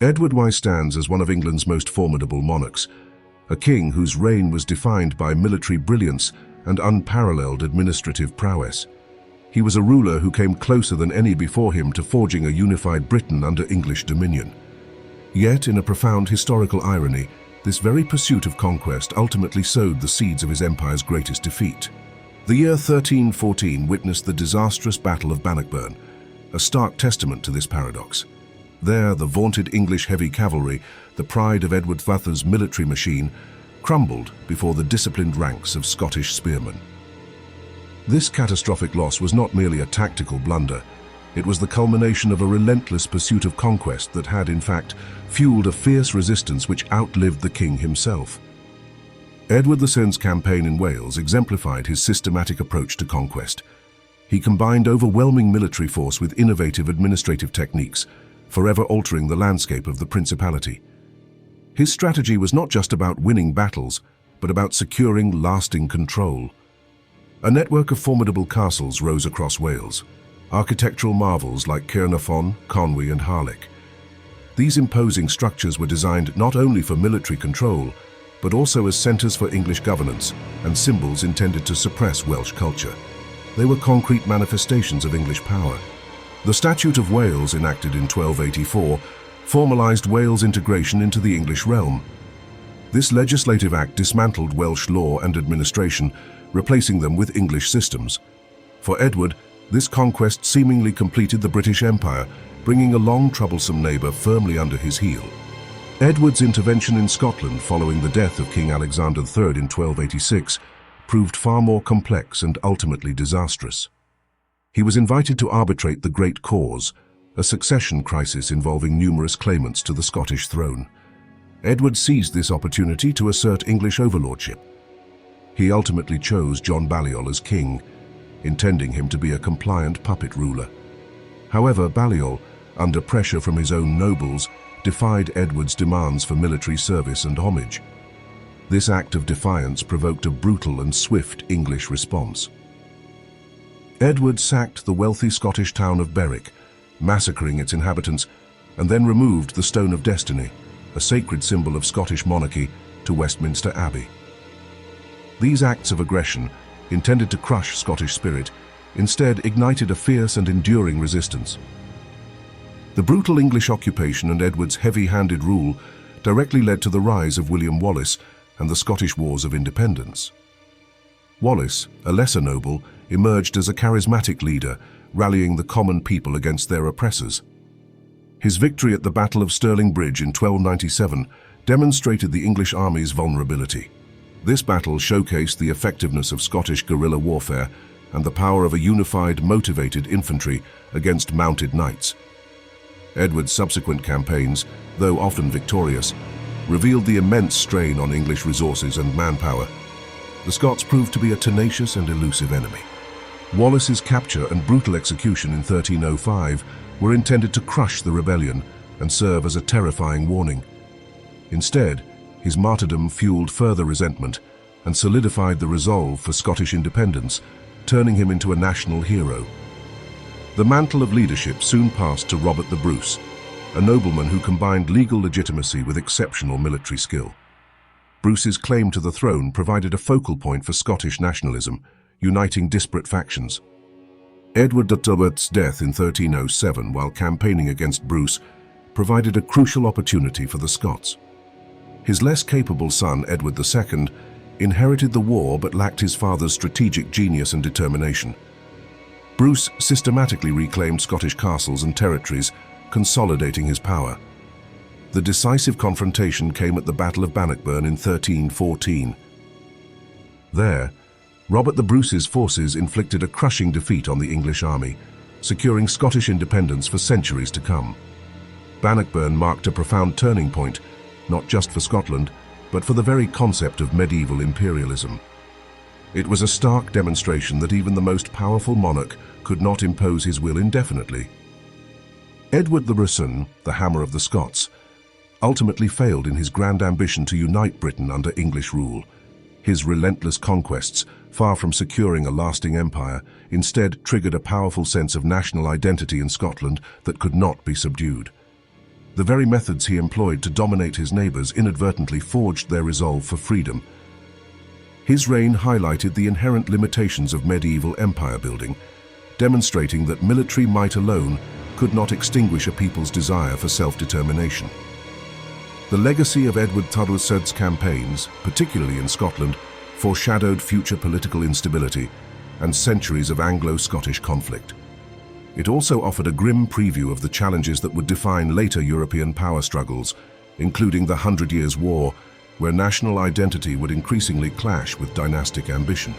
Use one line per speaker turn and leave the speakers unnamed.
Edward I stands as one of England's most formidable monarchs, a king whose reign was defined by military brilliance and unparalleled administrative prowess. He was a ruler who came closer than any before him to forging a unified Britain under English dominion. Yet, in a profound historical irony, this very pursuit of conquest ultimately sowed the seeds of his empire's greatest defeat. The year 1314 witnessed the disastrous Battle of Bannockburn, a stark testament to this paradox. There, the vaunted English heavy cavalry, the pride of Edward III's military machine, crumbled before the disciplined ranks of Scottish spearmen. This catastrophic loss was not merely a tactical blunder. It was the culmination of a relentless pursuit of conquest that had, in fact, fueled a fierce resistance which outlived the king himself. Edward VI's campaign in Wales exemplified his systematic approach to conquest. He combined overwhelming military force with innovative administrative techniques, forever altering the landscape of the principality. His strategy was not just about winning battles, but about securing lasting control. A network of formidable castles rose across Wales, architectural marvels like Caernarfon, Conwy and Harlech. These imposing structures were designed not only for military control, but also as centres for English governance and symbols intended to suppress Welsh culture. They were concrete manifestations of English power. The Statute of Wales, enacted in 1284, formalised Wales' integration into the English realm. This legislative act dismantled Welsh law and administration, replacing them with English systems. For Edward, this conquest seemingly completed the British Empire, bringing a long troublesome neighbour firmly under his heel. Edward's intervention in Scotland following the death of King Alexander III in 1286 proved far more complex and ultimately disastrous. He was invited to arbitrate the Great Cause, a succession crisis involving numerous claimants to the Scottish throne. Edward seized this opportunity to assert English overlordship. He ultimately chose John Balliol as king, intending him to be a compliant puppet ruler. However, Balliol, under pressure from his own nobles, defied Edward's demands for military service and homage. This act of defiance provoked a brutal and swift English response. Edward sacked the wealthy Scottish town of Berwick, massacring its inhabitants, and then removed the Stone of Destiny, a sacred symbol of Scottish monarchy, to Westminster Abbey. These acts of aggression, intended to crush Scottish spirit, instead ignited a fierce and enduring resistance. The brutal English occupation and Edward's heavy-handed rule directly led to the rise of William Wallace and the Scottish Wars of Independence. Wallace, a lesser noble, emerged as a charismatic leader, rallying the common people against their oppressors. His victory at the Battle of Stirling Bridge in 1297 demonstrated the English army's vulnerability. This battle showcased the effectiveness of Scottish guerrilla warfare and the power of a unified, motivated infantry against mounted knights. Edward's subsequent campaigns, though often victorious, revealed the immense strain on English resources and manpower. The Scots proved to be a tenacious and elusive enemy. Wallace's capture and brutal execution in 1305 were intended to crush the rebellion and serve as a terrifying warning. Instead, his martyrdom fueled further resentment and solidified the resolve for Scottish independence, turning him into a national hero. The mantle of leadership soon passed to Robert the Bruce, a nobleman who combined legal legitimacy with exceptional military skill. Bruce's claim to the throne provided a focal point for Scottish nationalism, uniting disparate factions. Edward Dudley's death in 1307, while campaigning against Bruce, provided a crucial opportunity for the Scots. His less capable son, Edward II, inherited the war but lacked his father's strategic genius and determination. Bruce systematically reclaimed Scottish castles and territories, consolidating his power. The decisive confrontation came at the Battle of Bannockburn in 1314. There, Robert the Bruce's forces inflicted a crushing defeat on the English army, securing Scottish independence for centuries to come. Bannockburn marked a profound turning point, not just for Scotland, but for the very concept of medieval imperialism. It was a stark demonstration that even the most powerful monarch could not impose his will indefinitely. Edward the Rusyn, the Hammer of the Scots, ultimately failed in his grand ambition to unite Britain under English rule. His relentless conquests, far from securing a lasting empire, instead triggered a powerful sense of national identity in Scotland that could not be subdued. The very methods he employed to dominate his neighbors inadvertently forged their resolve for freedom. His reign highlighted the inherent limitations of medieval empire building, demonstrating that military might alone could not extinguish a people's desire for self-determination. The legacy of Edward Turwysurd's campaigns, particularly in Scotland, foreshadowed future political instability and centuries of Anglo-Scottish conflict. It also offered a grim preview of the challenges that would define later European power struggles, including the 100 Years' War, where national identity would increasingly clash with dynastic ambition.